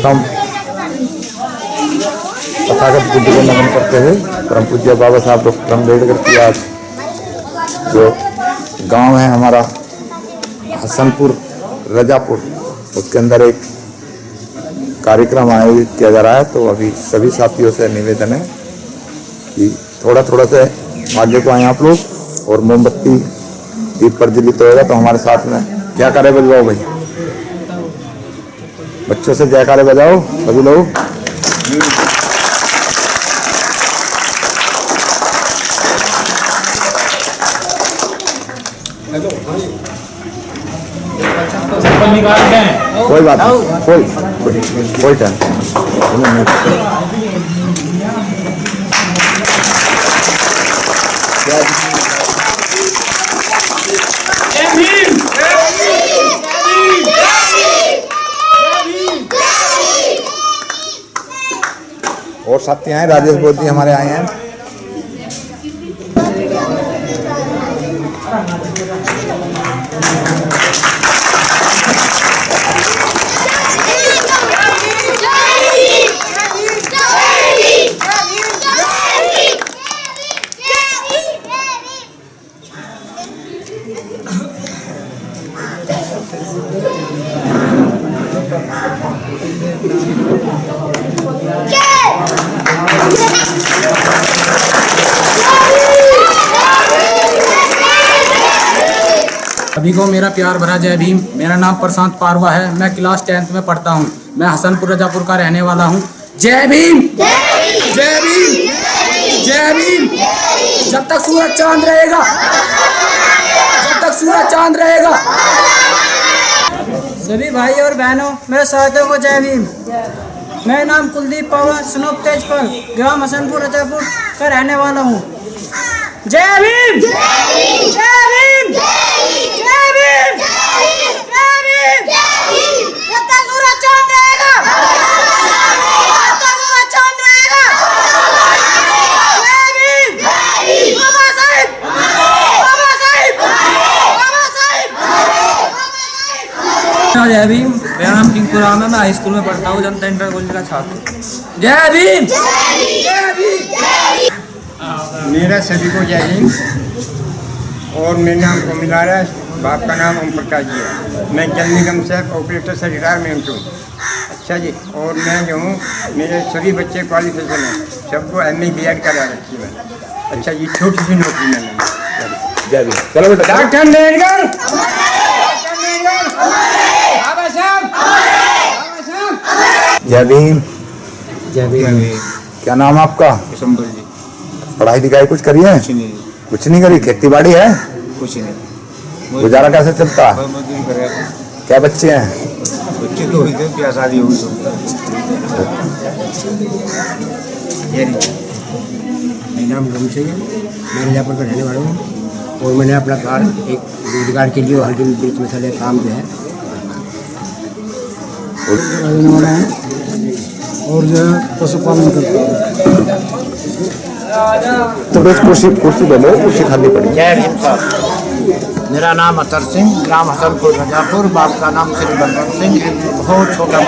सर्वप्रथम तथागत बुद्ध को नमन करते हुए परम पूज्य बाबा साहब डॉक्टर अम्बेडकर की आज जो गांव है हमारा हसनपुर रजापुर, उसके अंदर एक कार्यक्रम आयोजित किया जा रहा है। तो अभी सभी साथियों से निवेदन है कि थोड़ा थोड़ा से आगे को आए आप लोग, और मोमबत्ती दीप प्रज्वलित होगा तो हमारे साथ में जयकारे बजवाओ भाई, बच्चों से जयकारे बजाओ सभी लोग। कोई बात नहीं, कोई टाइम और साथी आए, राजेश बोधी हमारे आए हैं। सभी को मेरा प्यार भरा जय भीम। मेरा नाम प्रशांत पारवा है, मैं क्लास 10th में पढ़ता हूँ। मैं हसनपुर रजापुर का रहने वाला हूँ। जय भीम, जय भीम, जय भीम। जब तक सूरज चांद रहेगा, जब तक सूरज चांद रहेगा। सभी भाई और बहनों, मेरे साथियों को जय भीम। मेरा नाम कुलदीप पवार स्नोप तेजपाल, ग्राम हसनपुर रजापुर का रहने वाला हूँ। जय भीम, जय भीम, जय भीम, जय भीम। जब तक सूरज चांद रहेगा, जब तक सूरज चांद रहेगा। जय भीम, बाबा साहिब, बाबा साहिब, बाबा साहिब, बाबा साहिब। जय भीम। मेरा नाम टिंकू राम है, मैं हाई स्कूल में पढ़ता हूँ, जनता इंटर कॉलेज का छात्र। जय भीम, जय भीम। मेरा सभी को जय हिंद। और मेरा नाम कोमिलार है, बाप का नाम ओम प्रकाश जी है। मैं जल निगम से ऑपरेटर से रिटायरमेंट हूँ। अच्छा जी, और मैं जो हूँ, मेरे सभी बच्चे क्वालिफिकेशन हैं, सबको MA BEd करा रखी है। अच्छा जी, छोटी सी नौकरी मैंने। जय भीम। चलो बेटा, डॉक्टर अम्बेडकर, बाबा साहब, जय भीम। जय भीम। क्या नाम है आपका? दिसंबर जी। पढ़ाई लिखाई कुछ करी है? कुछ नहीं करी। खेती बाड़ी है? कुछ नहीं। गुजारा कैसे चलता है? मजदूरी करे। क्या बच्चे हैं? बच्चे तो हुई थे, क्या शादी हुई तो। मेरा नाम रमेश सिंह है, मैं रजापुर का रहने वाला हूँ। और मैंने अपना कार्य एक रोजगार के लिए हल्दी ब्रिज मसाले काम जो है रहने वाला है, और जो है पशुपालन करता हूँ। तो बस कुर्सी दे लो, कुर्सी खाली पड़ी। जय भीम साहब। मेरा नाम अतर सिंह, ग्राम हसनपुर रजापुर, बाप का नाम श्री बलवंत सिंह। बहुत छोटा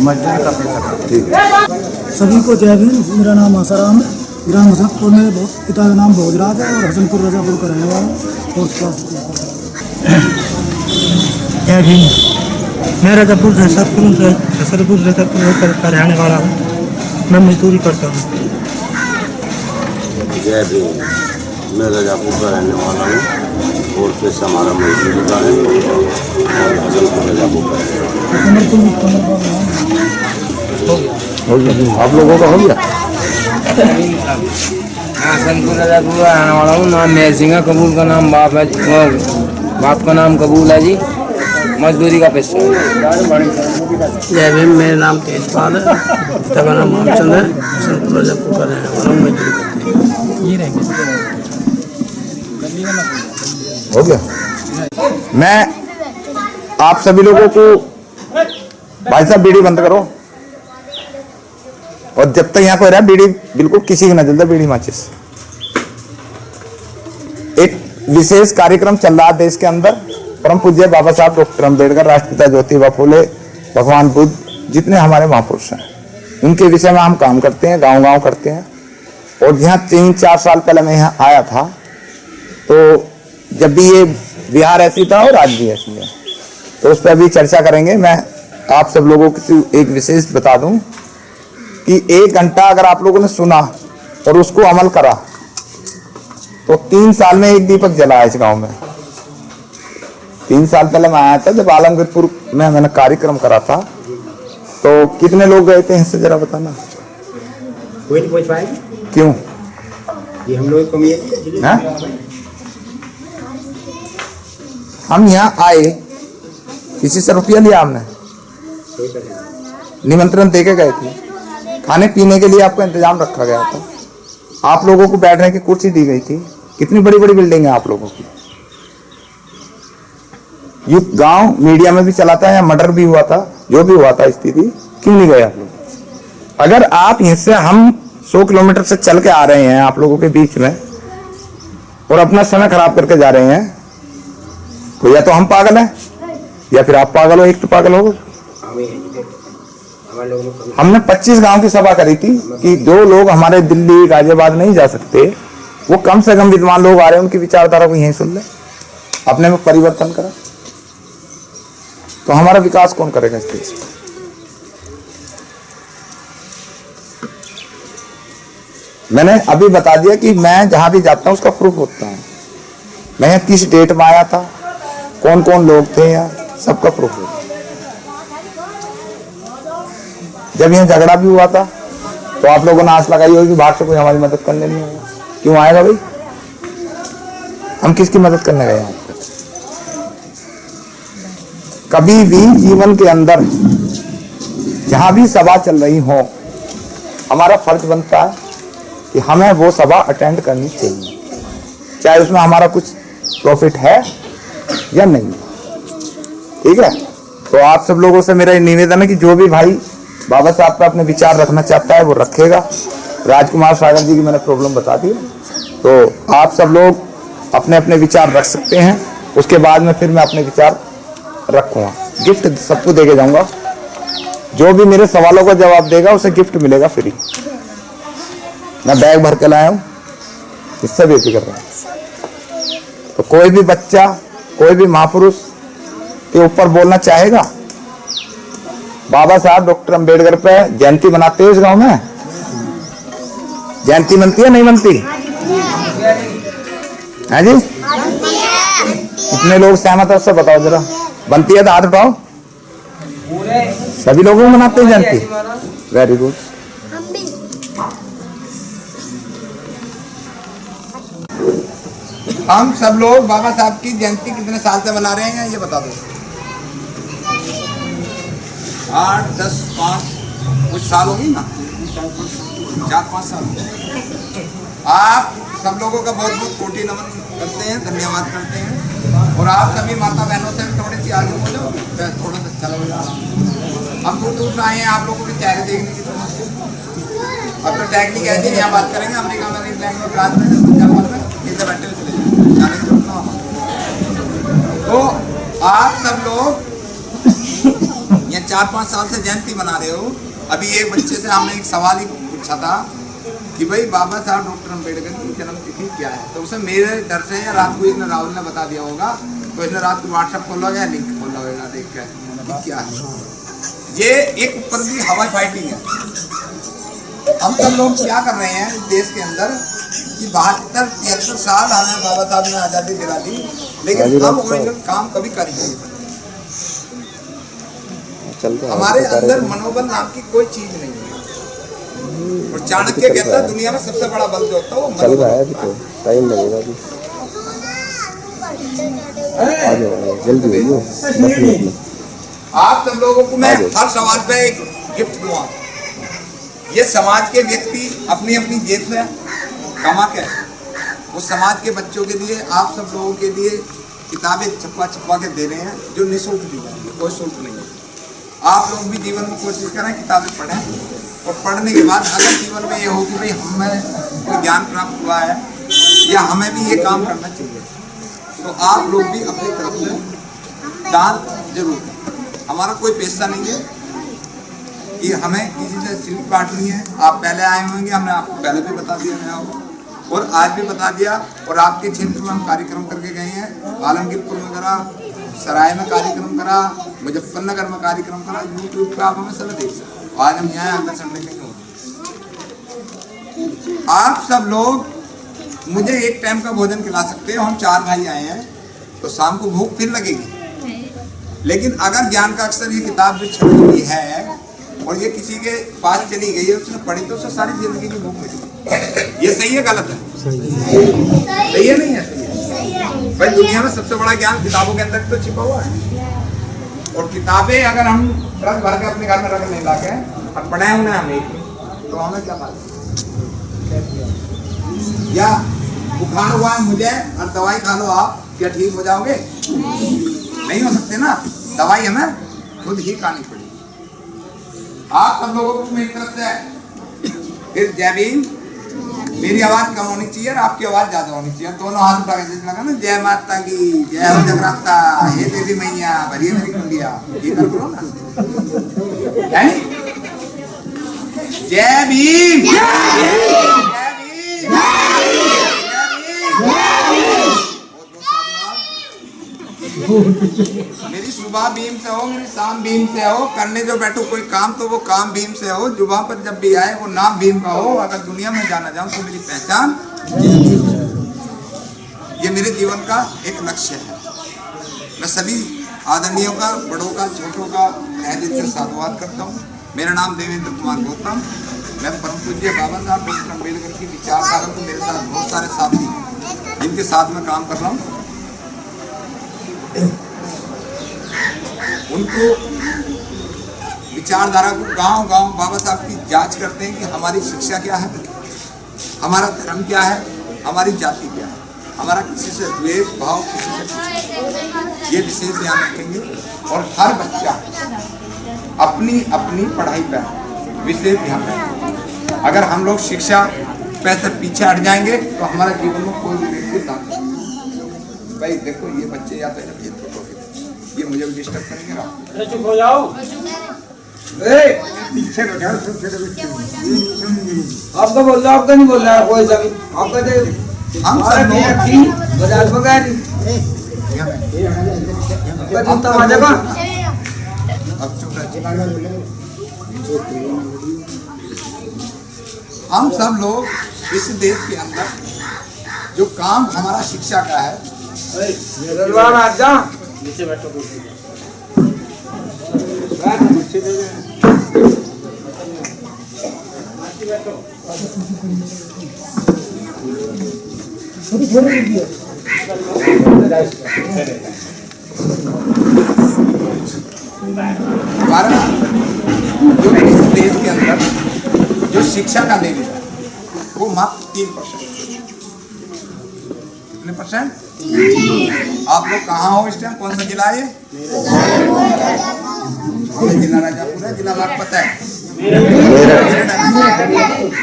मजदूर का पेशा करता हूँ। सभी को जय भीम। मेरा नाम आसाराम है, ग्राम हसनपुर में, पिता का नाम भोजराज है और हसनपुर रजापुर का रहने वाला हूँ। जय भीम। मैं रजापुर हसनपुर रजापुर का रहने वाला हूँ। मैं मजदूरी करता हूँ। जय भीम। मैं रजापुर का रहने वाला हूँ और पेशा हमारा मजदूरी का है और हसनपुर रजापुर का है। आप लोगों का हो गया? हसनपुर रजापुर का रहने वाला हूँ। नाम मेहर सिंह है, कबूल का नाम बाप है, बाप का नाम कबूल है जी। मजदूरी का पेशा। जय भीम। मेरा नाम तेजपाल है, पिता का नाम मामचंद है, हसनपुर रजापुर का रहने वाला हूँ। मजदूरी करते हैं। हो गया। मैं आप सभी लोगों को, भाई साहब बीड़ी बंद करो, और जब तक यहाँ कोई रहा बीड़ी बिल्कुल किसी की ना जलता, बीड़ी माचिस। एक विशेष कार्यक्रम चल रहा है देश के अंदर। परम पूज्य बाबा साहब डॉक्टर अम्बेडकर, राष्ट्रपिता ज्योतिबा फूले, भगवान बुद्ध, जितने हमारे महापुरुष हैं उनके विषय में हम काम करते हैं, गांव-गांव करते हैं। और यहाँ 3-4 साल पहले मैं यहाँ आया था, तो जब भी ये बिहार ऐसी था और आज भी ऐसी है, तो उस पर अभी चर्चा करेंगे। मैं आप सब लोगों को एक विशेष बता दूं कि 1 घंटा अगर आप लोगों ने सुना और उसको अमल करा तो 3 साल में 1 दीपक जला है इस गांव में। 3 साल पहले मैं आया था जब आलमगीरपुर में मैंने कार्यक्रम करा था, तो कितने लोग गए थे इससे जरा बताना। कोई नहीं पहुंच पाएगा, क्यों? ये हम लोग कमी है। हाँ? हम यहाँ आए, किसी से रुपया लिया हमने? निमंत्रण देके गए थे, खाने पीने के लिए आपका इंतजाम रखा गया था, आप लोगों को बैठने की कुर्सी दी गई थी। कितनी बड़ी बड़ी बिल्डिंग है आप लोगों की। ये गांव मीडिया में भी चलाता है, मर्डर भी हुआ था, जो भी हुआ था स्थिति, क्यों नहीं गए आप लोग? अगर आप इससे हम 100 किलोमीटर से चल के आ रहे हैं आप लोगों के बीच में और अपना समय खराब करके जा रहे हैं, तो या तो हम पागल हैं या फिर आप पागल हो, एक तो पागल हो। हमने 25 गांव की सभा करी थी कि जो लोग हमारे दिल्ली गाजियाबाद नहीं जा सकते, वो कम से कम विद्वान लोग आ रहे हैं, उनकी विचारधारा को यहीं सुन ले, अपने में परिवर्तन करा, तो हमारा विकास कौन करेगा इस देश में? मैंने अभी बता दिया कि मैं जहां भी जाता हूं उसका प्रूफ होता है। मैं यहाँ किस डेट में आया था, कौन कौन लोग थे यहाँ, सबका प्रूफ है। जब यहाँ झगड़ा भी हुआ था तो आप लोगों ने आस लगाई होगी कि बाहर से कोई हमारी मदद करने नहीं आएगा। क्यों आएगा भाई? हम किसकी मदद करने गए यहाँ पर? कभी भी जीवन के अंदर जहां भी सभा चल रही हो, हमारा फर्ज बनता है कि हमें वो सभा अटेंड करनी चाहिए, चाहे उसमें हमारा कुछ प्रॉफिट है या नहीं। ठीक है? तो आप सब लोगों से मेरा निवेदन है कि जो भी भाई बाबा साहब पे अपने विचार रखना चाहता है वो रखेगा। राजकुमार सागर जी की मैंने प्रॉब्लम बता दी, तो आप सब लोग अपने अपने विचार रख सकते हैं। उसके बाद में फिर मैं अपने विचार रखूंगा, गिफ्ट सबको देके जाऊंगा। जो भी मेरे सवालों का जवाब देगा उसे गिफ्ट मिलेगा फ्री। मैं बैग भर के लाया हूँ, इससे बेफिक्र रहा। तो कोई भी बच्चा, कोई भी महापुरुष के ऊपर बोलना चाहेगा, बाबा साहब डॉक्टर अंबेडकर पे जयंती मनाते हो इस गांव में? जयंती बनती है नहीं बनती है जी? कितने लोग सहमत है उससे बताओ जरा। बनती है तो हाथ उठाओ। सभी लोगों मनाते हैं जयंती? Very good. हम सब लोग बाबा साहब की जयंती कितने साल से मना रहे हैं ये बता दो। 8, 10, 5 कुछ साल होगी ना, 4-5 साल। आप सब लोगों का बहुत बहुत कोटि नमन करते हैं, धन्यवाद करते हैं। और आप सभी माता बहनों से भी थोड़ी सी आगे हो जाओ, थोड़ा सा चलो। हम दूर दूर से आए हैं आप लोगों के चेहरे देखने की समझ से। अब तो टेक्निक ऐसी यहाँ बात करेंगे, अमेरिका में, इंग्लैंड में, फ्रांस में, जर्मन में, इधर बैठे हुए चले जाने की। तो आप सब लोग ये 4-5 साल से जयंती मना रहे हो। अभी एक बच्चे से हमने एक सवाल ही पूछा था कि भाई बाबा साहब डॉक्टर अंबेडकर की जन्म तिथि क्या है, तो उसे मेरे डर से या रात को इसने राहुल ने बता दिया होगा, तो इसने रात को व्हाट्सएप खोला या लिंक खोला होगा देख कर क्या है। ये एक ऊपर की हवाई फाइटिंग है। हम सब लोग क्या कर रहे हैं देश के अंदर कि 72-73 साल हमें बाबा साहब ने आज़ादी दिला दी, लेकिन हम ओरिजिनल काम कभी कर नहीं सकते। हमारे अंदर मनोबल नाम की कोई चीज नहीं है। और चाणक्य कहता है दुनिया में सबसे बड़ा बल जो होता है वो मनोबल होता है। टाइम लगेगा जल्दी। आप सब लोगों को मैं हर सवाल पे एक गिफ्ट दूंगा। ये समाज के व्यक्ति अपनी अपनी जेब से कमा के वो समाज के बच्चों के लिए, आप सब लोगों के लिए किताबें छपवा के दे रहे हैं, जो निःशुल्क दी जाएंगी, कोई शुल्क नहीं है। आप लोग भी जीवन में कोशिश करें किताबें पढ़ें, और पढ़ने के बाद अगर जीवन में ये हो कि भाई हमें कोई ज्ञान प्राप्त हुआ है या हमें भी ये काम करना चाहिए, तो आप लोग भी अपनी तरफ से दान जरूर करें। हमारा कोई पैसा नहीं है, कि हमें किसी से सिल्क काटनी है। आप पहले आए होंगे, हमने आपको पहले भी बता दिया है और आज भी बता दिया। और आपके क्षेत्र में हम कार्यक्रम करके गए हैं, आलमगीरपुर में करा, सराय में कार्यक्रम करा, मुजफ्फरनगर में कार्यक्रम करा। यूट्यूब पे आप हमें सब देख सकते। आज हम यहाँ आकर संडे कहीं होते। आप सब लोग मुझे एक टाइम का भोजन खिला सकते हो। हम 4 भाई आए हैं तो शाम को भूख फिर लगेगी। लेकिन अगर ज्ञान का अक्सर ये किताब जो छपी हुई है और ये किसी के पास चली गई है, उसने पढ़ी तो उसे सारी जिंदगी की भूख मिली। ये सही है गलत है? सही है नहीं है? सही है भाई। दुनिया में सबसे बड़ा ज्ञान किताबों के अंदर तो छिपा हुआ है। और किताबें अगर हम ट्रक भर के अपने घर में रख नहीं ला के और पढ़े उन्हें हमें तो हमें क्या मालूम। या बुखार हुआ है मुझे और दवाई खा लो आप, क्या ठीक हो जाओगे? नहीं हो सकते ना। दवाई हमें खुद ही खानी पड़ेगी। आप सब लोगों को मेरी तरफ से फिर जय भीम। मेरी आवाज कम होनी चाहिए और आपकी आवाज ज्यादा होनी चाहिए। दोनों हाथ उठा के लगा ना, जय माता की जय हो जगराता, हे देवी मैया भरिए मेरी कुंडिया। ये कर लो ना। जय भीम। मेरी सुबह भीम से हो, मेरी शाम भीम से हो। करने जो बैठो कोई काम तो वो काम भीम से हो। जुबान पर जब भी आए वो नाम भीम का हो। अगर दुनिया में जाना जाऊं तो मेरी पहचान ये मेरे जीवन का एक लक्ष्य है। मैं सभी आदरणीयों का, बड़ों का, छोटों का तहे दिल से साधुवाद करता हूँ। मेरा नाम देवेंद्र कुमार गौतम। मैं परम पूज्य बाबा साहब डॉक्टर अम्बेडकर की विचारधारा को, मेरे साथ बहुत सारे साथी जिनके साथ में काम कर रहा हूँ, उनको विचारधारा को गांव-गांव बाबा साहब की जांच करते हैं कि हमारी शिक्षा क्या है, हमारा धर्म क्या है, हमारी जाति क्या है, हमारा किसी से द्वेष भाव, किसी से कुछ, ये विशेष ध्यान रखेंगे। और हर बच्चा अपनी अपनी पढ़ाई पर विशेष ध्यान रखेंगे। अगर हम लोग शिक्षा पे से पीछे हट जाएंगे तो हमारा जीवन में कोई भी व्यक्ति साथ नहीं। भाई देखो ये बच्चे या तो ये मुझे भी डिस्टर्ब करेंगे ना। चुप हो जाओ। आपका बोल रहा, आपका नहीं बोल रहा कोई सभी। आपका तो हम सब बाजार बगैर हम सब लोग इस देश के अंदर जो काम हमारा शिक्षा का है, नीचे बैठो। हमारा जो इस देश के अंदर जो शिक्षा का लेवल है वो मात्र 3%। कितने परसेंट? आप लोग कहाँ हो इस टाइम? कौन सा जिला है? जिला राजापुर है। जिला बागपत है।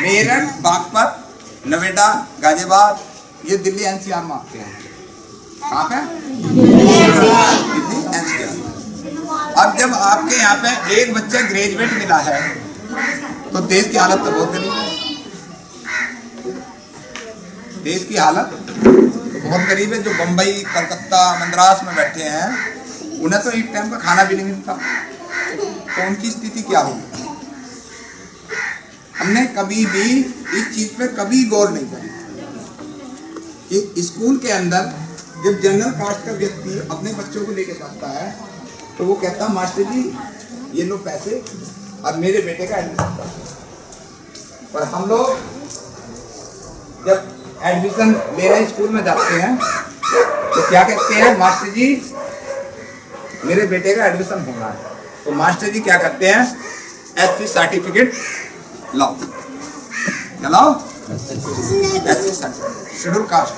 मेरठ, बागपत, नोएडा, गाजियाबाद, ये दिल्ली एनसीआर में आते हैं। कहाँ पे? दिल्ली एनसीआर। अब जब आपके यहाँ पे एक बच्चा ग्रेजुएट मिला है तो देश की हालत तो बहुत गरीब है। देश की हालत बहुत गरीब है। जो बम्बई, कलकत्ता, मद्रास में बैठे हैं उन्हें तो एक टाइम का खाना भी नहीं मिलता, तो उनकी स्थिति क्या होगी? हमने कभी भी इस चीज पे कभी गौर नहीं करी कि स्कूल के अंदर जब जनरल कास्ट का व्यक्ति अपने बच्चों को लेके जाता है तो वो कहता मास्टर जी ये लो पैसे और मेरे बेटे का एडमिशन करो। और हम लोग जब एडमिशन ले रहे स्कूल में जाते हैं तो क्या कहते हैं, मास्टर जी मेरे बेटे का एडमिशन होना है। तो मास्टर जी क्या करते हैं, एससी सर्टिफिकेट लाओ। क्या लाओ? SC certificate, schedule caste.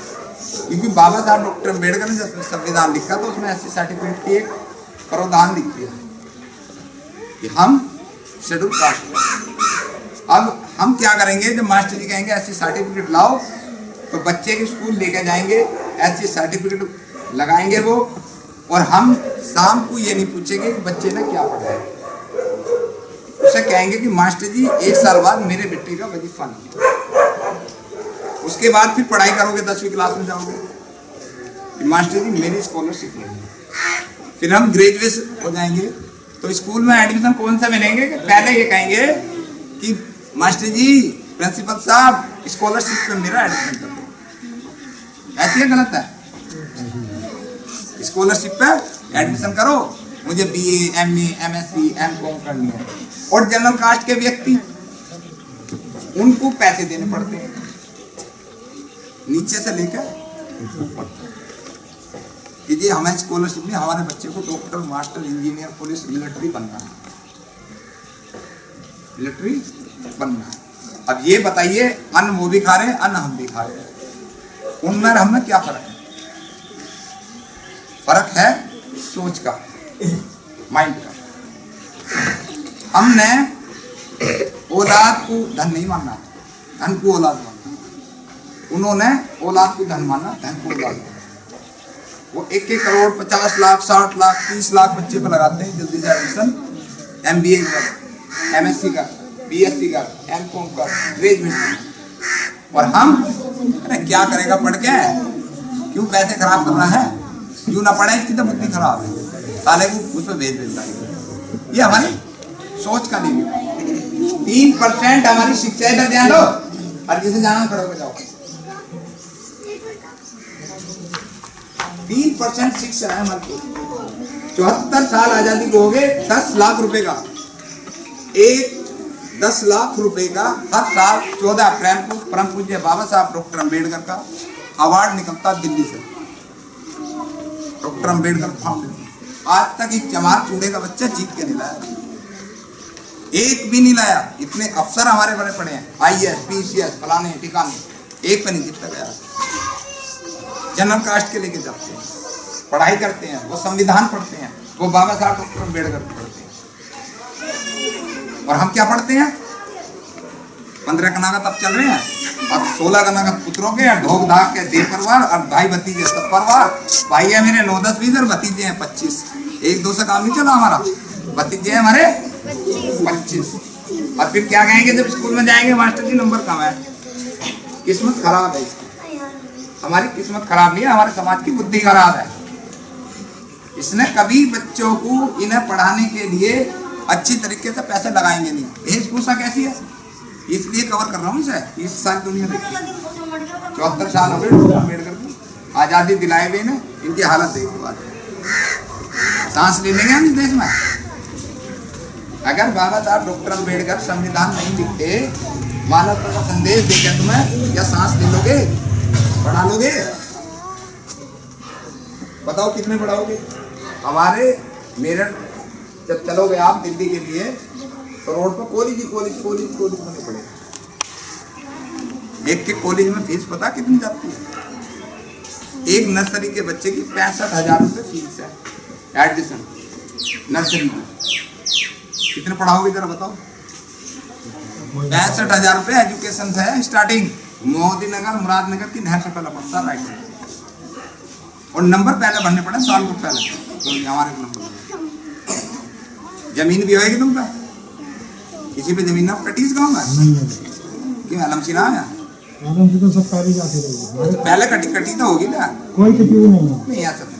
क्योंकि बाबा साहब डॉक्टर अम्बेडकर ने जब संविधान लिखा तो उसमें एससी सर्टिफिकेट की एक प्रावधान लिखी है कि हम शेड्यूल कास्ट। अब हम क्या करेंगे, जब मास्टर जी कहेंगे एससी सर्टिफिकेट लाओ तो बच्चे के स्कूल लेकर जाएंगे, एससी सर्टिफिकेट लगाएंगे वो, और हम शाम को ये नहीं पूछेंगे कि बच्चे ने क्या पढ़ा है। आपसे कहेंगे कि मास्टर जी 1 साल बाद मेरे बेटे का वजीफा नहीं, उसके बाद फिर पढ़ाई करोगे, 10वीं क्लास में जाओगे, मास्टर जी मेरी स्कॉलरशिप नहीं, फिर हम ग्रेजुएट हो जाएंगे तो स्कूल में एडमिशन कौन सा मिलेंगे? कि पहले ये कहेंगे कि मास्टर जी प्रिंसिपल साहब स्कॉलरशिप पे मेरा एडमिशन कर दो। ऐसी है गलत है? स्कॉलरशिप पे एडमिशन करो, मुझे BA, MA, MSc, M.Com करनी है। और जनरल कास्ट के व्यक्ति, उनको पैसे देने पड़ते हैं नीचे से लेकर, कि जी हमें स्कॉलरशिप में हमारे बच्चे को doctor, master, engineer, police, military बनना है, मिलिट्री बनना है। अब ये बताइए, अन्न वो भी खा रहे हैं, अन्न हम भी खा रहे हैं, उनमें और हमें क्या फर्क है? फर्क है सोच का, माइंड का। हमने औलाद को धन नहीं मानना, धन को औलाद मानना। उन्होंने औलाद को धन माना, धन को औलाद माना। वो 1-1 करोड़, 50 लाख, 60 लाख, 30 लाख बच्चे पर लगाते हैं जल्दी से एडमिशन, MBA का, MSc का, BSc का, M.Com का, ग्रेजुएट। और हम अरे क्या करेगा पढ़ के, क्यों पैसे खराब करना है, क्यों ना पढ़े, इसकी तो बुद्धि खराब है, साले को उसमें भेज देता है। ये हमारी सोच का नहीं है। 3% हमारी शिक्षा इधर ध्यान दो, हर किसी जाना खड़े हो जाओ। 3% शिक्षा है हमारी। 74 साल आजादी को हो गए, 10 लाख रुपए का, 10 लाख रुपए का हर साल 14 अप्रैल को परम पूज्य बाबा साहब डॉक्टर अम्बेडकर का अवार्ड निकलता दिल्ली से, डॉक्टर अम्बेडकर फाउंडेशन। आज तक एक चमार चूड़े का बच्चा जीत के नहीं लाया, एक भी नहीं लाया। इतने अफसर हमारे बड़े पड़े हैं, IAS, PCS, फलाने ठिकाने, एक पे नहीं जीतता गया। जनरल कास्ट के लेके जाते हैं, पढ़ाई करते हैं, वो संविधान पढ़ते हैं, वो बाबा साहब डॉक्टर अम्बेडकर पढ़ते हैं। और हम क्या पढ़ते हैं? 15 कना का तब चल रहे हैं, अब 16 कना का पुत्रों के ढोक धाक के दे परिवार, और भाई भतीजे सब परिवार। भाई है मेरे 9, 10, 20 और भतीजे हैं 25। 1-2 से काम नहीं चला हमारा, भतीजे हैं हमारे 25। और फिर क्या कहेंगे जब स्कूल में जाएंगे, मास्टर जी नंबर कम है। किस्मत खराब है इसकी, हमारी किस्मत खराब नहीं है, हमारे समाज की बुद्धि खराब है। इसने कभी बच्चों को इन्हें पढ़ाने के लिए अच्छी तरीके से पैसे लगाएंगे नहीं। वेशभूषा कैसी है, इसलिए कवर कर रहा हूँ इसे, इस साल दुनिया देखी। 74 साल हो गए अम्बेडकर को आज़ादी दिलाए हुए ने, इनकी हालत देखो आज। सांस ले लेंगे हम इस देश में? अगर बाबा साहब डॉक्टर अम्बेडकर संविधान नहीं लिखते, मानवता का संदेश देकर तुम्हें, क्या सांस ले लोगे, बढ़ा लोगे? बताओ कितने बढ़ाओगे? हमारे मेरठ जब चलोगे आप दिल्ली के लिए, तो रोड पर कॉलेज बने पड़े। एक के कॉलेज में फीस पता कितनी जाती है? एक नर्सरी के बच्चे की 65,000 रुपये फीस है एडमिशन नर्सरी में। कितने पढ़ाओगे जरा बताओ? 65,000 रुपये एजुकेशन से है स्टार्टिंग। मोदी नगर, मुरादनगर की नहर से पहले पड़ता, राइट। और नंबर पहले भरने पड़े, साल को पहले, तो हमारे नंबर। जमीन भी होगी तुम पे? किसी पे जमीन ना कटीज गाँव में? क्यों अलमसीना है? तो सरकारी जाती रही, पहले कटी तो होगी ना, कोई कटी नहीं ऐसा नहीं।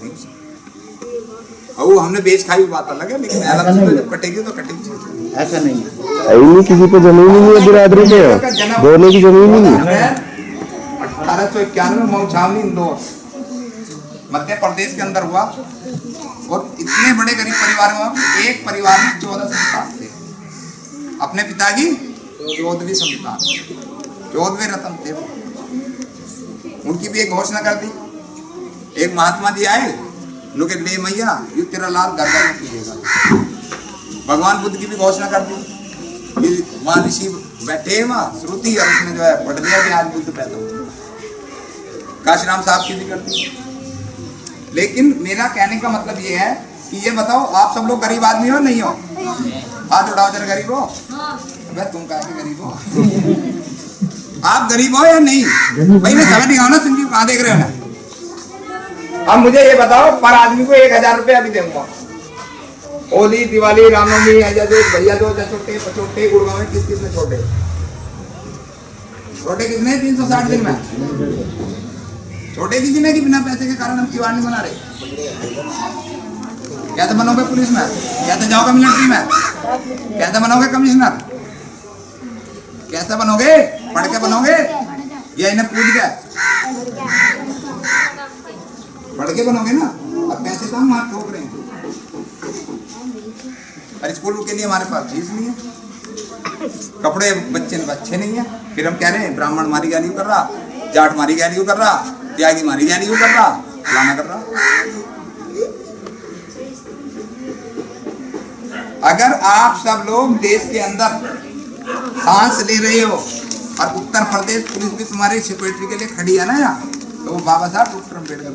और वो हमने बेच खाई बात अलग है, लेकिन जब कटेगी तो कटेगी, ऐसा नहीं है। किसी पे जमीन ही नहीं है, बिरादरी पे बोलने की जमीन ही नहीं है। 1891 में मऊ छावनी इंदौर मध्य प्रदेश के अंदर हुआ। और इतने बड़े गरीब परिवार में, एक परिवार में 14 संतान थे। अपने पिता की 14वीं संतान, 14वें रत्न थे। उनकी भी एक घोषणा कर दी। एक महात्मा जी आए, लोग ले मैया ये तेरा लाल घर घर में कीजिएगा। भगवान बुद्ध की भी घोषणा कर दी। वहाँ ऋषि बैठे वहाँ श्रुति, और उसने जो है पढ़ लिया कि आज बुद्ध पैदा हुए। काशीराम साहब की भी कर दी। लेकिन मेरा कहने का मतलब ये है कि ये बताओ, आप सब लोग गरीब आदमी हो नहीं हो? हाथ उठाओ जरा, गरीब हो? अबे तुम कहे गरीब हो? आप गरीब हो या नहीं? भाई ने समझ दिखाओ ना, संजीव कहाँ देख रहे हो ना? अब मुझे ये बताओ, पर आदमी को 1,000 रुपये अभी दूंगा, होली, दिवाली, रामनवमी, जैसे भैया दो छोटे पचोटे गुड़गांव में किस ने छोटे किसने 360 दिन में छोटे किसी ने कि बिना पैसे के कारण हम किवाड़ नहीं बना रहे। कैसे बनोगे पुलिस में, कैसे जाओगे मिलिट्री में, कैसे बनोगे कमिश्नर, कैसे बनोगे, पढ़ के बनोगे या इन्हें पूछ के पढ़ के बनोगे ना। अब पैसे तो हम वहां ठोक रहे हैं, और स्कूल के लिए हमारे पास फीस नहीं है, कपड़े बच्चे अच्छे नहीं है, फिर हम कह रहे हैं ब्राह्मण मारी गाली कर रहा, जाट मारी गाली कर रहा, त्यागी मारी गाली कर रहा, फलाना कर रहा। अगर आप सब लोग देश के अंदर सांस ले रहे हो और उत्तर प्रदेश पुलिस भी तुम्हारी सिक्योरिटी के लिए खड़ी है ना यहाँ, तो वो बाबा साहब डॉक्टर अम्बेडकर,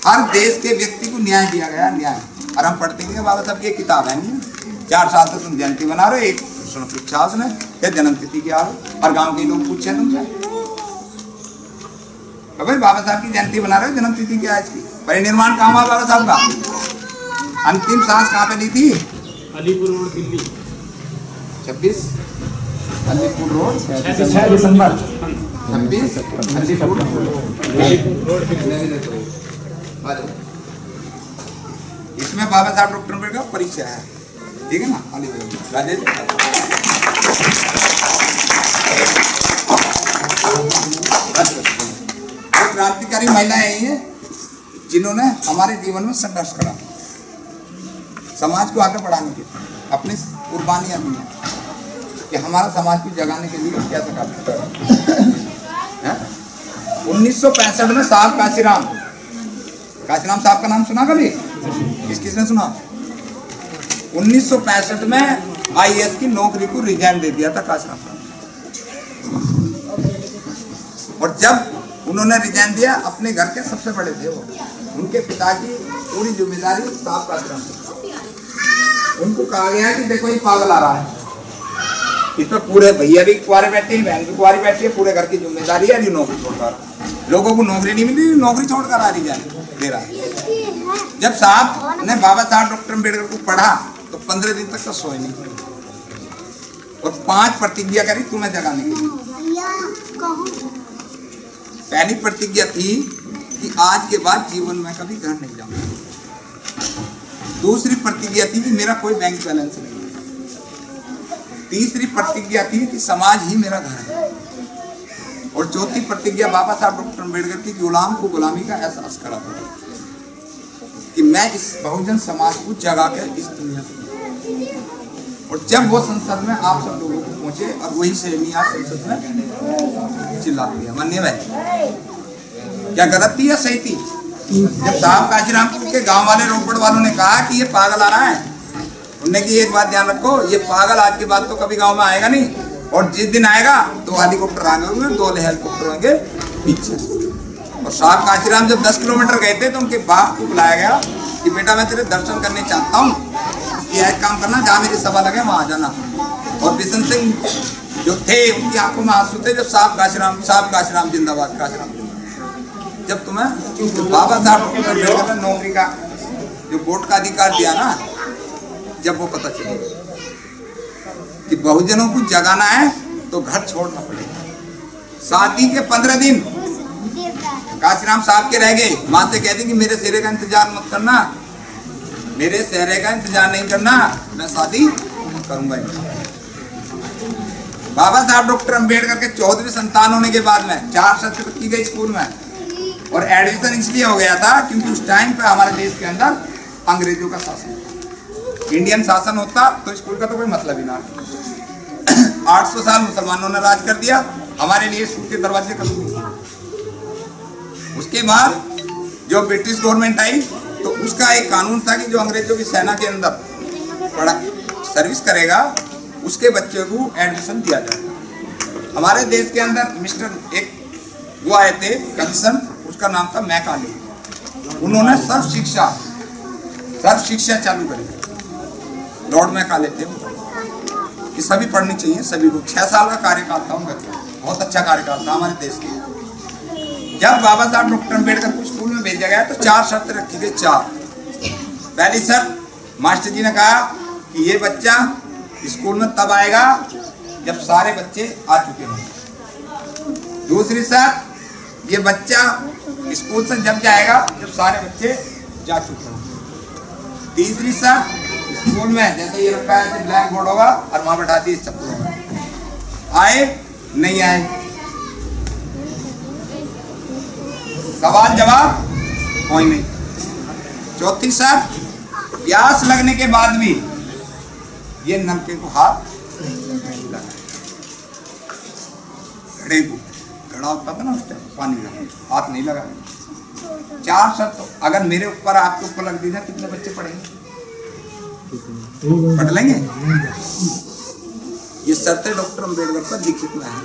हर देश के व्यक्ति को न्याय दिया गया, न्याय। और हम पढ़ते हैं बाबा साहब की एक किताब है नहीं, 4 साल तक तुम जयंती बना रहे हो, एक प्रश्न पूछा उसने क्या जन्म तिथि क्या हो, और गांव के लोग पूछे तुमसे तो भाई बाबा साहब की जयंती बना रहे हो, जन्म तिथि क्या है इसकी, परिनिर्माण कहाँ हुआ बाबा साहब का, अंतिम सांस कहाँ पे ली थी, अलीपुर रोड दिल्ली 26 अलीपुर रोड 6 दिसंबर 26 अलीपुर रोड। इसमें बाबा साहब डॉक्टर अम्बेडकर का परिचय है, ठीक है ना। राजेश क्रांतिकारी महिलाएं हैं जिन्होंने हमारे जीवन में संघर्ष करा, समाज को आगे बढ़ाने के अपनी कुर्बानियां दी हैं कि हमारा समाज को जगाने के लिए कैसे काम करा। 1965 में साहब काशीराम साहब का नाम सुना कभी, किसने सुना। 1965 में आईएएस की नौकरी को रिजाइन दे दिया था काशीराम साहब, और जब उन्होंने रिजाइन दिया, अपने घर के सबसे बड़े थे वो, उनके पिता की पूरी जिम्मेदारी साहब काशीराम साहब। उनको कहा गया कि देखो ये पागल आ रहा है, इसमें पूरे भैया भी कुआरे बैठे हैं, बहन भी कुआरी बैठी है, पूरे घर की जिम्मेदारी है, ये नौकरी छोड़कर, लोगों को नौकरी नहीं मिली, नौकरी छोड़कर आ रही जाए दे रहा है। जब साहब ने बाबा साहब डॉक्टर अम्बेडकर को पढ़ा तो 15 दिन तक तो सोए नहीं, और 5 प्रतिज्ञा करी तुम्हें जगाने के लिए। पहली प्रतिज्ञा थी कि आज के बाद जीवन में कभी घर नहीं जाऊंगा। दूसरी प्रतिज्ञा थी कि मेरा कोई बैंक बैलेंस नहीं है। तीसरी प्रतिज्ञा थी कि समाज ही मेरा घर है। और चौथी प्रतिज्ञा बाबा साहब डॉक्टर अम्बेडकर की गुलाम को गुलामी का एहसास करा था कि मैं इस बहुजन समाज को जगा कर इस दुनिया से। और जब वो संसद में आप सब लोगों को पहुंचे और वही सहेली आज संसद में चिल्लाती है, माननीय भाई क्या गलत थी या सही थी। जब साहब काशीरामपुर के गांव वाले रोपड़ वालों ने कहा कि ये पागल आ रहा है, उन्होंने की एक बात ध्यान रखो, ये पागल आज के बाद तो कभी गांव में आएगा नहीं, और जिस दिन आएगा तो हेलीकॉप्टर आएंगे, 2 हेलीकॉप्टर होंगे पीछे। और साहब काशीराम जब 10 किलोमीटर गए थे तो उनके बाप को बुलाया गया कि बेटा मैं तेरे दर्शन करने चाहता हूँ, कि एक काम करना, जहाँ मेरी सभा लगे वहाँ जाना। और बिशन सिंह जो थे उनकी आंखों में आंसू थे जब साहब काशीराम जिंदाबाद, काशीराम जिंदाबाद। जब तुम्हें तो बाबा साहब ने नौकरी का जो वोट का अधिकार दिया ना, जब वो पता चला कि बहुजनों को जगाना है तो घर छोड़ना पड़ेगा। शादी के 15 दिन काशीराम साहब के रह गए, माँ से कहती कि मेरे सेहरे का इंतजार मत करना, मेरे सेहरे का इंतजार नहीं करना, मैं शादी करूंगा। बाबा साहब डॉक्टर अम्बेडकर के 14वीं संतान होने के बाद में 4 सत्र की गई स्कूल में, और एडमिशन इसलिए हो गया था क्योंकि उस टाइम पे हमारे देश के अंदर अंग्रेजों का शासन, इंडियन शासन होता तो स्कूल का तो कोई मतलब ही ना। 800 साल मुसलमानों ने राज कर दिया, हमारे लिए स्कूल के दरवाजे कभी नहीं। उसके बाद जो ब्रिटिश गवर्नमेंट आई तो उसका एक कानून था कि जो अंग्रेजों की सेना के अंदर बड़ा सर्विस करेगा उसके बच्चे को एडमिशन दिया जाएगा। हमारे देश के अंदर मिस्टर एक वो आए थे कमीशन, उसका नाम था मैकाले, उन्होंने सर्व शिक्षा चालू करी। लॉर्ड मैकाले थे, कि सभी पढ़नी चाहिए सभी को। 6 साल का कार्यकाल था उनका, बहुत अच्छा कार्यकाल था हमारे देश के। जब बाबा साहब डॉक्टर अम्बेडकर को स्कूल में भेजा गया तो 4 शर्तें रखी गई, 4 पहली शर्त मास्टर जी ने कहा कि ये बच्चा स्कूल में तब आएगा जब सारे बच्चे आ चुके हों। दूसरी शर्त, ये बच्चा स्कूल से जब जाएगा जब सारे बच्चे जा चुके हों। तीसरी शर्त, स्कूल में जैसे ये रखा है ब्लैक बोर्ड होगा और वहां बैठा दी चप्पल होगा, आए नहीं आए, सवाल जवाब कोई नहीं। चौथी शर्त, प्यास लगने के बाद भी ये नलके को हाथ नहीं लगाए। घड़े को घड़ा होता था ना उस टाइम पानी का, हाथ नहीं लगाए। 4 शर्त, अगर मेरे ऊपर आपके ऊपर लग दी ना, कितने बच्चे पढ़ेंगे? पढ़ लेंगे? ये शर्तें डॉक्टर अम्बेडकर पर लिखित में है,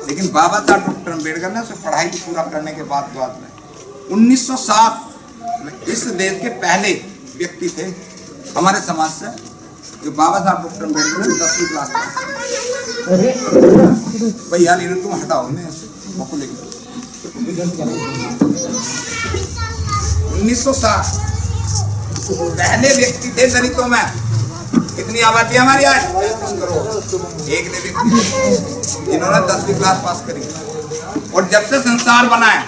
लेकिन बाबा साहब डॉक्टर अम्बेडकर ने उसे पढ़ाई पूरा करने के बाद 1907 में इस देश के पहले व्यक्ति थे हमारे समाज से जो बाबा साहब डॉक्टर अम्बेडकर ने 10वीं क्लास भाई यार इन्हें तुम हटाओ ने 1907 पहले व्यक्ति थे दलितों में। कितनी आबादी है हमारी आज? 35 करोड़। एक ने व्यक्ति जिन्होंने 10वीं क्लास पास करी, और जब से संसार बना है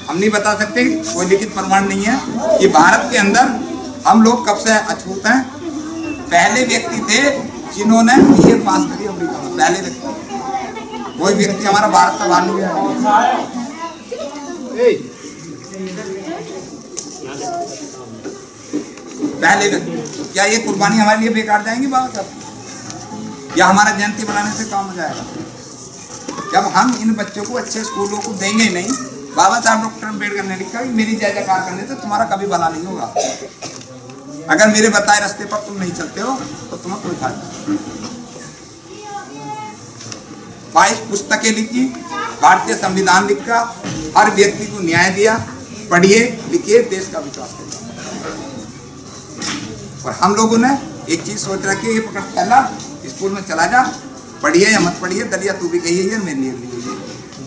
हम नहीं बता सकते, कोई लिखित प्रमाण नहीं है कि भारत के अंदर हम लोग कब से अछूत हैं। पहले व्यक्ति थे जिन्होंने बीए पास करी अमेरिका में, पहले व्यक्ति। कोई व्यक्ति हमारा भारत से बाहर नहीं गया। पहले व्यक्ति। क्या ये कुर्बानी हमारे लिए बेकार जाएंगी बाबा साहब? या हमारा जयंती बनाने से काम हो जाएगा? जब हम इन बच्चों को अच्छे स्कूलों को देंगे नहीं, बाबा साहब डॉक्टर अम्बेडकर ने लिखा कि मेरी जय जयकार करने से तुम्हारा कभी भला नहीं होगा। अगर मेरे बताए रास्ते पर तुम नहीं चलते हो तो तुम्हें कोई फायदा नहीं। 22 पुस्तकें लिखी, भारतीय संविधान लिखा, हर व्यक्ति को न्याय दिया, पढ़िए लिखिए, देश का विकास करिए। और हम लोगों ने एक चीज सोच रखी है, ये पकड़ पहला स्कूल में चला जा, पढ़िए या मत पढ़िए, दलिया तू भी कही है मेरे लिए भी है।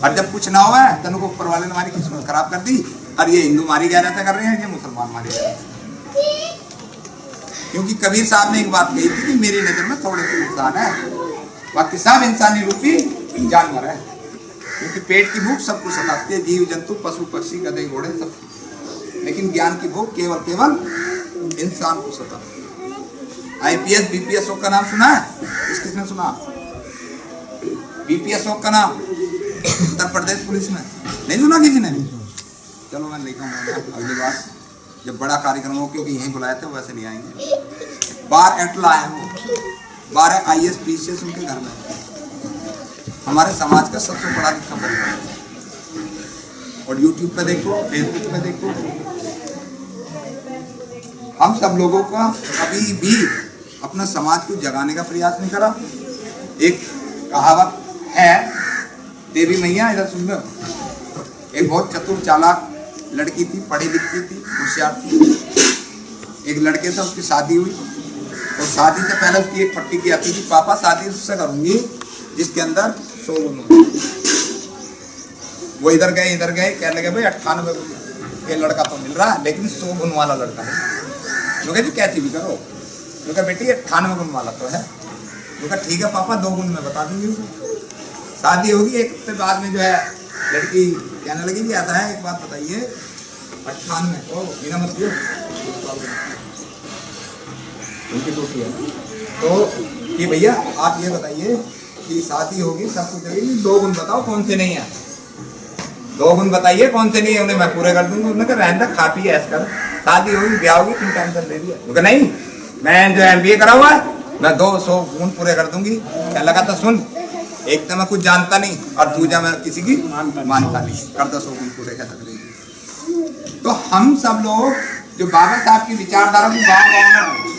और जब कुछ ना हुआ है तनु को ऊपर वाले ने हमारी किस्मत खराब कर दी, और ये हिंदू मारी गैरत कर रहे हैं, ये मुसलमान मारी गैरत। क्योंकि कबीर साहब ने एक बात कही थी कि मेरी नजर में थोड़े से इंसान है, बाकी सब इंसानी रूपी जानवर है। क्योंकि पेट की भूख सबको सताती है, जीव जंतु पशु पक्षी गधे घोड़े सब, लेकिन ज्ञान की भूख केवल केवल इंसान को सताती है। IPS BPS का नाम सुना है? किसने सुना? BPS का नाम उत्तर प्रदेश पुलिस में नहीं सुना किसी ने? चलो मैं लिखूंगा अगली बार जब बड़ा कार्यक्रम हो, क्योंकि यहीं बुलाए थे वैसे नहीं आएंगे। 12 एटला है वो, 12 IAS PCS उनके घर में। हमारे समाज का सबसे बड़ा लिखा परिवार है। और YouTube पे देखो, Facebook पे देखो, हम सब लोगों का कभी भी अपना समाज को जगाने का प्रयास नहीं करा। एक कहावत है, देवी मैया इधर सुन लो, एक बहुत चतुर चालाक लड़की थी, पढ़ी लिखी थी, होशियार थी। एक लड़के से उसकी शादी हुई, और शादी से पहले उसकी एक पट्टी की आती थी, पापा शादी उससे करूंगी जिसके अंदर 100 गुण हो। वो इधर गए कहने लगे भाई 98 गुण ये लड़का तो मिल रहा है, लेकिन 100 गुण वाला लड़का है। लोग जी कैसी भी करो, लोग बेटी 98 गुण वाला तो है। लोग ठीक है पापा 2 गुण में बता दूंगी उसे। शादी होगी, एक हफ्ते बाद में जो है लड़की कहने लगी कि आता है एक बात बताइए, 98 बिना मत लियो उनकी टोटी है तो कि भैया आप ये बताइए कि शादी होगी सब कुछ होगी, 2 गुण बताओ कौन से नहीं है, 2 गुण बताइए कौन से नहीं है, उन्हें मैं पूरे कर दूंगा। उन्होंने कहा रहने खा पी ऐस कर, शादी होगी ब्याह होगी तुम टेंशन ले लिया। उनका नहीं, मैं जो MBA करा हुआ है मैं 200 गुण पूरे कर दूंगी। क्या लगा था सुन, एक तो मैं कुछ जानता नहीं और दूसरा मैं किसी की मानता नहीं, कर 200 गुण पूरे कर सकते। तो हम सब लोग जो बाबा साहब की विचारधारा को गाँव-गाँव में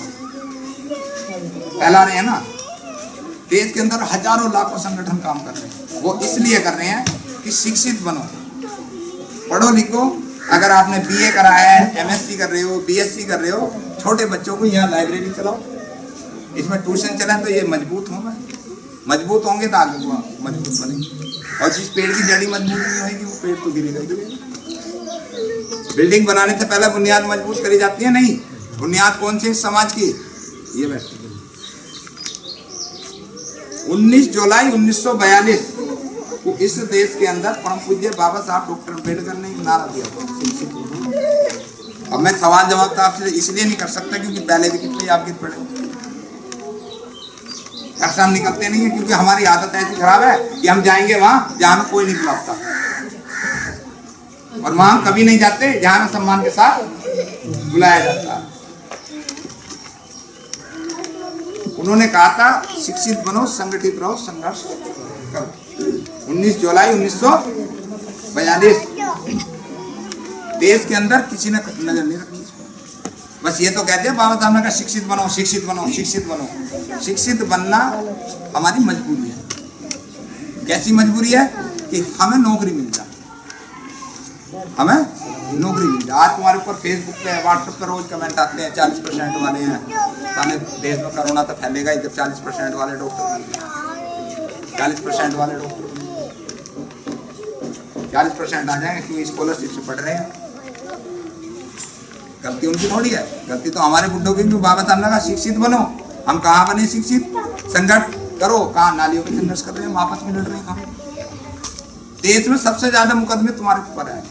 फैला रहे हैं ना, देश के अंदर हजारों लाखों संगठन काम कर रहे हैं। वो इसलिए कर रहे हैं कि शिक्षित बनो, पढ़ो लिखो। अगर आपने BA करा है, MSc कर रहे हो, BSc कर रहे हो, छोटे बच्चों को यहाँ लाइब्रेरी चलाओ, इसमें ट्यूशन चलाएं तो ये मजबूत होंगे, मजबूत होंगे तो आगे वो मजबूत बनेंगे। और जिस पेड़ की जड़ी मजबूत नहीं होगी वो पेड़ तो गिरेगा ही गिरेगा। बिल्डिंग बनाने से पहले बुनियाद मजबूत करी जाती है? नहीं। बुनियाद कौन सी समाज की? ये बैठी 19 जुलाई 1942 को इस देश के अंदर परम पूज्य बाबा साहब डॉक्टर अम्बेडकर ने नारा दिया था। अब मैं सवाल जवाब तो आपसे इसलिए नहीं कर सकता क्योंकि पहले भी कितने आप कित पढ़े, ऐसा हम निकलते नहीं है क्योंकि हमारी आदत ऐसी खराब है कि हम जाएंगे वहां जहां में कोई नहीं बुलाता और वहां कभी नहीं जाते जहां में सम्मान के साथ बुलाया जाता है। उन्होंने कहा था शिक्षित बनो, संगठित रहो, संघर्ष करो। 19 जुलाई 1942 देश के अंदर किसी ने नजर नहीं रखी। बस ये तो कहते हैं बाबा साहब ने कहा शिक्षित बनो, शिक्षित बनो, शिक्षित बनो। शिक्षित बनना हमारी मजबूरी है। कैसी मजबूरी है? कि हमें नौकरी मिल जाए, हमें नौकरी मिल जाए। आज तुम्हारे ऊपर फेसबुक पे, व्हाट्सएप पे रोज कमेंट आते हैं 40% वाले हैं, सामने देश में कोरोना तो फैलेगा ही जब 40% वाले डॉक्टर, 40% वाले डॉक्टर 40% आ जाएंगे क्योंकि स्कॉलरशिप से पढ़ रहे हैं। गलती उनकी थोड़ी है, गलती तो हमारे बुड्ढों की। बाबा साहब ने कहा शिक्षित बनो। हम कहाँ बने शिक्षित? संघर्ष करो। कहाँ? नालियों में संघर्ष कर रहे हैं, आपस में लड़ रहे हैं। देश में सबसे ज्यादा मुकदमे तुम्हारे ऊपर है,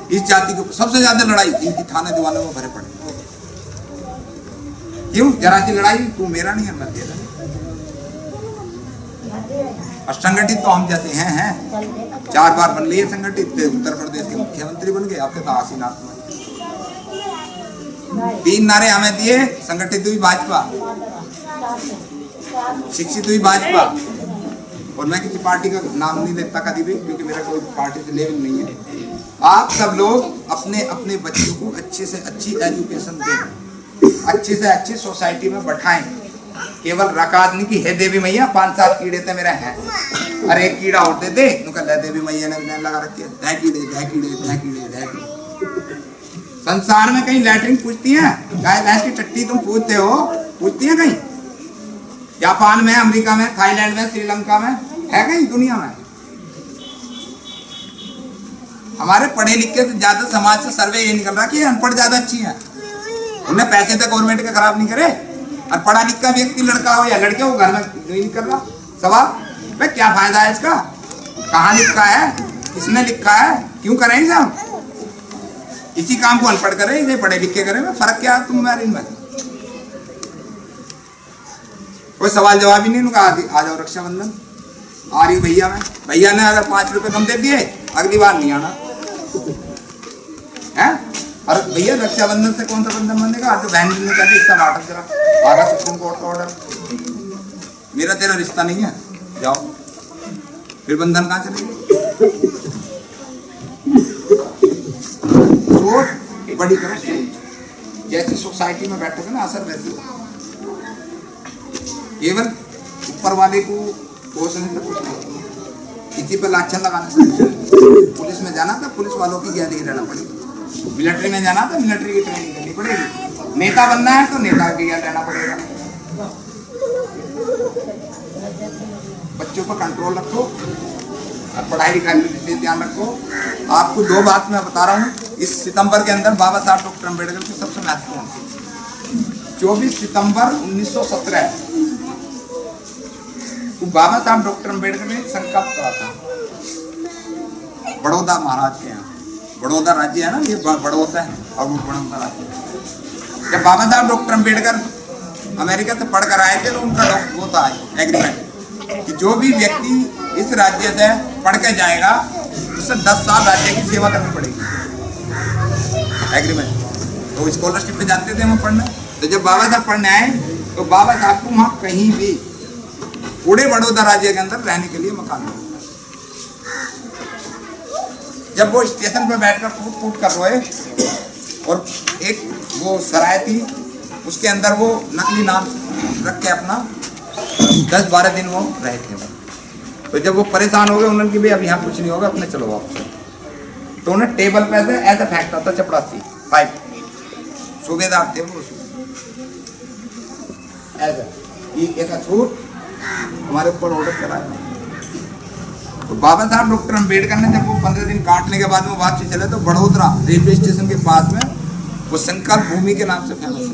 इस जाति के ऊपर सबसे ज्यादा लड़ाई इनकी थाने दीवानों में भरे पड़े। क्यों? जरा सी लड़ाई, तू मेरा नहीं है मैं तेरा। और संगठित तो हम जैसे हैं 4 बार बन लिए संगठित, उत्तर प्रदेश के मुख्यमंत्री बन गए, आपके तो आसीनाथ में 3 नारे हमें दिए। संगठित हुई भाजपा, शिक्षित हुई भाजपा, और मैं किसी पार्टी का नाम नहीं लेता कभी भी क्योंकि मेरा कोई पार्टी से लेवल नहीं है। आप सब लोग अपने अपने बच्चों को अच्छे से अच्छी एजुकेशन दें, अच्छे से अच्छी सोसाइटी में बैठाएं। केवल रकात नहीं कि हे देवी मैया 5-7 कीड़े थे मेरे हैं, अरे एक कीड़ा और दे दे, देवी मैया ने लगा रखी है ढह कीड़े। संसार में कहीं लैट्रिन पूछती है? गाय भैंस की टट्टी तुम पूछते हो? पूछती है कहीं? जापान में, अमेरिका में, थाईलैंड में, श्रीलंका में है कहीं दुनिया में? हमारे पढ़े लिखे से ज्यादा समाज से सर्वे ये निकल रहा कि अनपढ़ ज्यादा अच्छी है। उन्हें पैसे तो गवर्नमेंट के खराब नहीं करे, और पढ़ा लिखा व्यक्ति लड़का हो या लड़के हो घर में नहीं कर रहा। सवाल भाई क्या फायदा है इसका? कहाँ लिखा है? किसने लिखा है? क्यों करें सब? इसी काम को अनपढ़ करे, इसे पढ़े लिखे करे, में फर्क क्या है तुम्हारे इनमें? कोई सवाल जवाब ही नहीं। उनका आ जाओ रक्षाबंधन आ रही भैया में, भैया ने अगर 5 रुपए कम दे दिए अगली बार नहीं आना है। और भैया रक्षाबंधन से कौन सा बंधन बंधेगा? आज तो बहन ने कहा इसका बांटा जरा, आगा सुप्रीम कोर्ट का ऑर्डर, मेरा तेरा रिश्ता नहीं है, जाओ। फिर बंधन कहाँ चलेगी? सोच बड़ी करो, जैसी सोसाइटी में बैठोगे ना असर वैसे हो। केवल ऊपर वाले को कोसने से कुछ नहीं, किसी पर लाछन लगाने से। पुलिस में जाना था पुलिस वालों की ज्ञान रहना पड़ेगा, मिलिट्री में जाना था मिलिट्री की ट्रेनिंग करनी पड़ेगी, नेता बनना है तो नेता की ज्ञान रहना पड़ेगा। बच्चों पर कंट्रोल रखो और पढ़ाई लिखाई में ध्यान रखो। आपको 2 बात मैं बता रहा हूँ इस सितंबर के अंदर बाबा साहब डॉक्टर अम्बेडकर की सबसे महत्वपूर्ण 24 सितंबर 1917 तो बाबा साहब डॉक्टर अम्बेडकर ने एक संकल्प करा था बड़ौदा महाराज के यहाँ। बड़ौदा राज्य है ना, ये बड़ौदा है और वो बड़ौदा राज्य। जब बाबा साहब डॉक्टर अम्बेडकर अमेरिका से पढ़कर आए थे तो उनका वो था एग्रीमेंट कि जो भी व्यक्ति इस राज्य से पढ़ के जाएगा उससे 10 साल राज्य की सेवा करनी पड़ेगी, एग्रीमेंट। तो स्कॉलरशिप पे जाते थे वहाँ पढ़ने। तो जब बाबा साहब पढ़ने आए तो बाबा साहब को वहाँ कहीं भी पूरे बड़ौदा राज्य के अंदर रहने के लिए मकान मिला। जब वो स्टेशन पर बैठकर कूट कर रोए और एक वो सराय थी उसके अंदर वो नकली नाम रख के अपना 10-12 दिन वो रहे थे। तो जब वो परेशान हो गए उन्होंने कि भाई अब यहाँ कुछ नहीं होगा, अपने चलो वापस। तो उन्हें टेबल पे ऐसा फेंकता था चपड़ासी पाइप, सूबेदार थे वो, ऐसा छूट हमारे ऊपर ऑर्डर कराया। तो बाबा साहब डॉक्टर अम्बेडकर ने जब वो 15 दिन काटने के बाद में वापसी चले तो बड़ोदरा रेलवे स्टेशन के पास में वो संकल्प भूमि के नाम से फेमस है।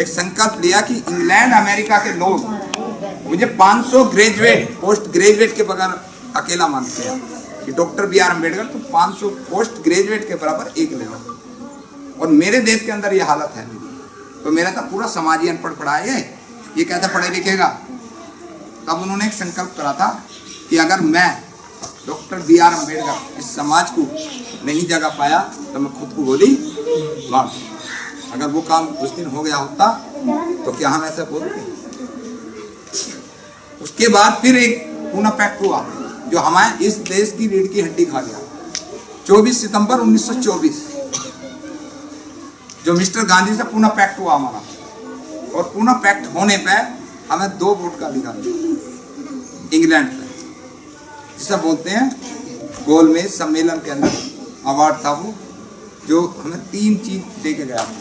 एक संकल्प लिया कि इंग्लैंड अमेरिका के लोग मुझे 500 ग्रेजुएट पोस्ट ग्रेजुएट के बगैर अकेला मानते हैं कि डॉक्टर बी आर अम्बेडकर तो 500 पोस्ट ग्रेजुएट के बराबर एक लेवल, और मेरे देश के अंदर ये हालत है मेरी, तो मेरा तो पूरा समाज ही अनपढ़ पढ़ा है, ये कैसे पढ़े लिखेगा। तब उन्होंने एक संकल्प करा था कि अगर मैं डॉक्टर बी आर अम्बेडकर इस समाज को नहीं जगा पाया तो मैं खुद को गोली मार दूं। अगर वो काम उस दिन हो गया होता तो क्या हम ऐसा बोलते। उसके बाद फिर एक पूना पैक्ट हुआ जो हमारे इस देश की रीढ़ की हड्डी खा गया। 24 सितंबर 1924 जो मिस्टर गांधी से पूना पैक्ट हुआ हमारा, और पूना पैक्ट होने पे हमें 2 वोट का अधिकार मिला इंग्लैंड पे, जिसे बोलते हैं गोलमेज सम्मेलन के अंदर अवार्ड था वो, जो हमें 3 चीज दे के गया था,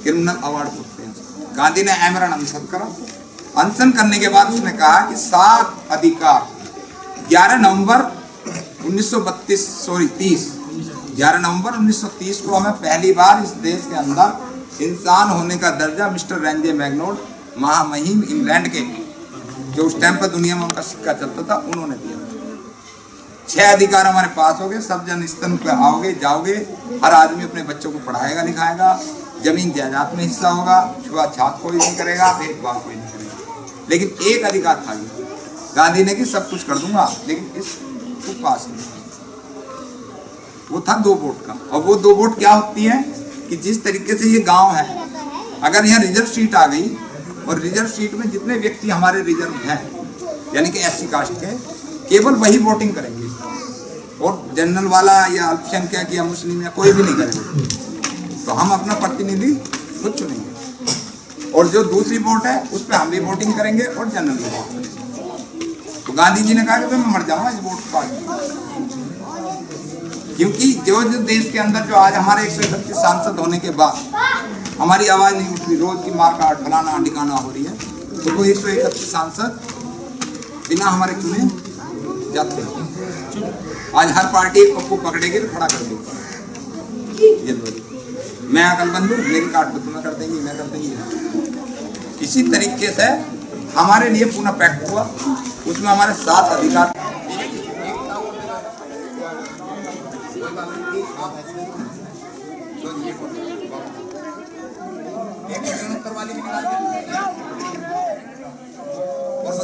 क्रिमिनल अवार्ड बोलते हैं। गांधी ने आमरण अनशन करा, अनशन करने के बाद उसने कहा कि 7 अधिकार 11 नवंबर 1930 को हमें पहली बार इस देश के अंदर इंसान होने का दर्जा मिस्टर रेंजे मैग्नोड महामहिम इंग्लैंड के, जो उस टाइम पर दुनिया में उनका सिक्का चलता था, उन्होंने दिया। 6 अधिकार हमारे पास हो गए, सब जन स्तन पे आओगे जाओगे, हर आदमी अपने बच्चों को पढ़ाएगा लिखाएगा, जमीन जायदाद में हिस्सा होगा, छुआछूत कोई नहीं करेगा, भेदभाव कोई नहीं करेगा। लेकिन एक अधिकार था गांधी ने कि सब कुछ कर दूंगा, लेकिन इसको पास नहीं, वो था 2 वोट का। और वो 2 वोट क्या होती है कि जिस तरीके से ये गांव है, अगर यहाँ रिजर्व सीट आ गई और रिजर्व सीट में जितने व्यक्ति हमारे रिजर्व हैं यानी कि SC कास्ट के, केवल वही वोटिंग करेंगे, और जनरल वाला या अल्पसंख्यक या मुस्लिम या कोई भी नहीं करेंगे। तो हम अपना प्रतिनिधि खुद चुनेंगे, और जो दूसरी वोट है उस पर हम भी वोटिंग करेंगे और जनरल भी वोट करेंगे। तो गांधी जी ने कहा कि मैं मर जाऊंगा इस वोट पार्टी, क्योंकि जो देश के अंदर जो आज हमारे 131 सांसद होने के बाद हमारी आवाज नहीं उठ रही, रोज की मार काट फलाना ठिकाना हो रही है, तो कोई 131 सांसद बिना हमारे चुने जाते हैं। आज हर पार्टी एक पप्पू पकड़ेगी तो खड़ा कर देगी, मैं अकलमंद हूँ, मेरी काट तो तुम्हें कर देंगी, मैं कर देंगी। इसी तरीके से हमारे लिए पूना पैक्ट हुआ, उसमें हमारे 7 अधिकार।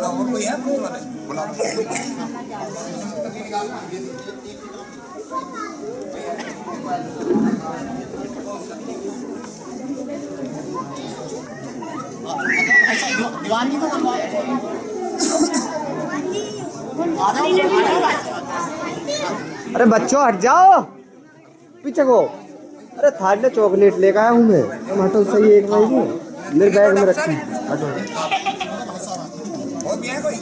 और कोई है बोला अरे बच्चों हट जाओ पीछे को। अरे थाली में चॉकलेट लेकर आया हूँ मैं, तुम हटो सही एक भाई को मेरे बैग में रखी, हटो। और भी है कोई? एक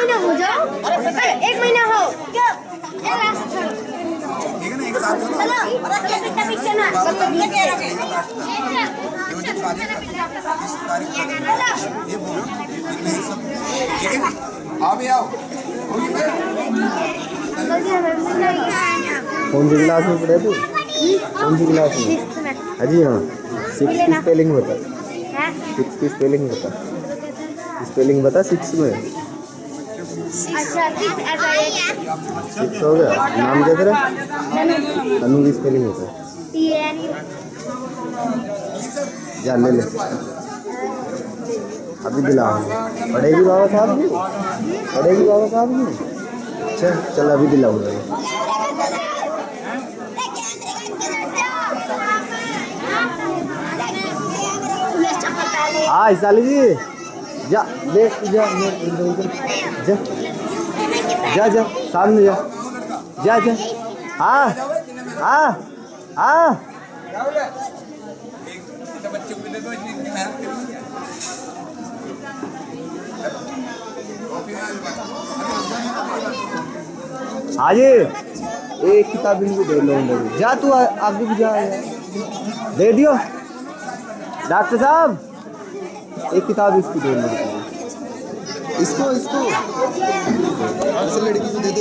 महीना हो जाओ, एक महीना हो क्या? ठीक है ना, एक साथ ये बोलो ठीक है, आओ भी आओ। कौन सी क्लास में पढ़े तू? कौन सी क्लास में? अजी हाँ, 6 की स्पेलिंग बता, 6 की स्पेलिंग बता, स्पेलिंग बता 6 में। अच्छा 6 हो गया। नाम क्या तेरा? अनु की स्पेलिंग होता है, जा ले ले, अभी दिलाओ। पढ़ेगी बाबा साहब की, पढ़ेगी बाबा साहब की। अच्छा चल अभी दिलाऊंगा। हाँ साली जी जा देख जा जा जा जा सामने जा जा जा। हाँ हाँ हाँ बच्चे को दे दो, इतनी मेहनत करनी है। हाँ जी एक किताब इनको दे लो, जा तू आगे भी जा, दे दियो। डॉक्टर साहब एक किताब इसको दो मेरे को। इसको इस लड़की को दे दो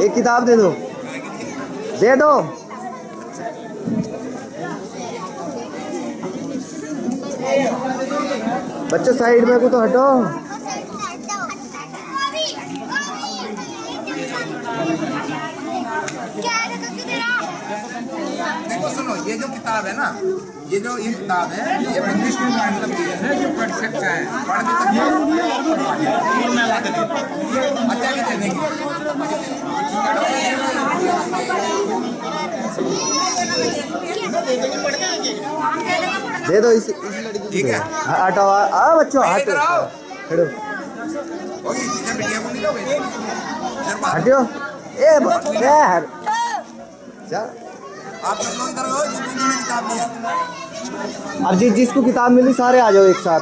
एक किताब दे दो बच्चों साइड में को तो हटो। देखो सुनो, ये जो किताब है ना, ये किताब है, ये 25 मिनट मतलब है जो पढ़ सकता है, पढ़ भी सकता है। अच्छा भी देने की दे दो इस लड़की। ठीक है, हटो बच्चों हटो हटो आप सब लोग इधर हो, जिन्होंने किताब लिया। अब जिसको किताब मिली सारे आ जाओ एक साथ।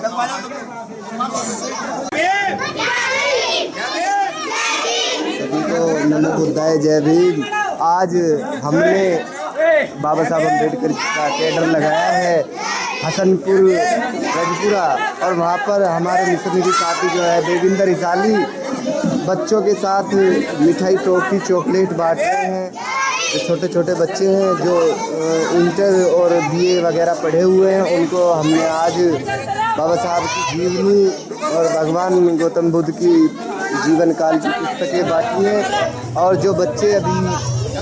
सभी को नमो बुद्धाय जय भीम। आज हमने बाबा साहब अम्बेडकर का कैडर लगाया है हसनपुर रजपुरा, और वहाँ पर हमारे मिशनरी साथी जो है देविंदर इसाली बच्चों के साथ मिठाई टॉफी चॉकलेट बांट रहे हैं। जो छोटे छोटे बच्चे हैं जो इंटर और बीए वगैरह पढ़े हुए हैं, उनको हमने आज बाबा साहब की जीवनी और भगवान गौतम बुद्ध की जीवन काल की पुस्तकें बांटी हैं। और जो बच्चे अभी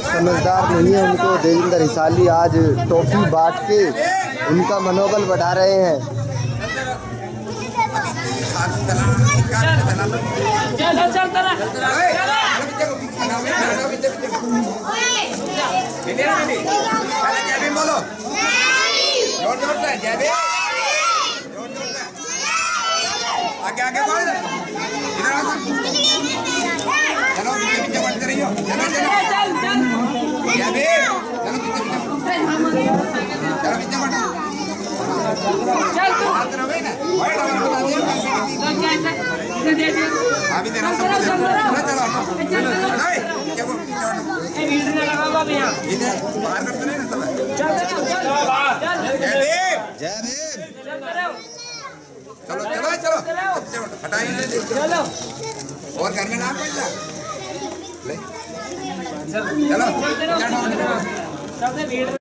समझदार नहीं हैं उनको देविंदर हिसाली आज टॉफी बांट के उनका मनोबल बढ़ा रहे हैं। आगे आगे बढ़, इधर आओ, चलो पीछे बढ़ते रहिए, चलो चलो जय भीम, चलो पीछे बढ़ो, हाथ रहो ना, अभी दे रहा हूँ सबको, चलो चलो पीछे को इधर बाहर करते रहे ना सब। जय भीम चलो चलो चलो हटाइए, और घर में नाम पड़ता चलो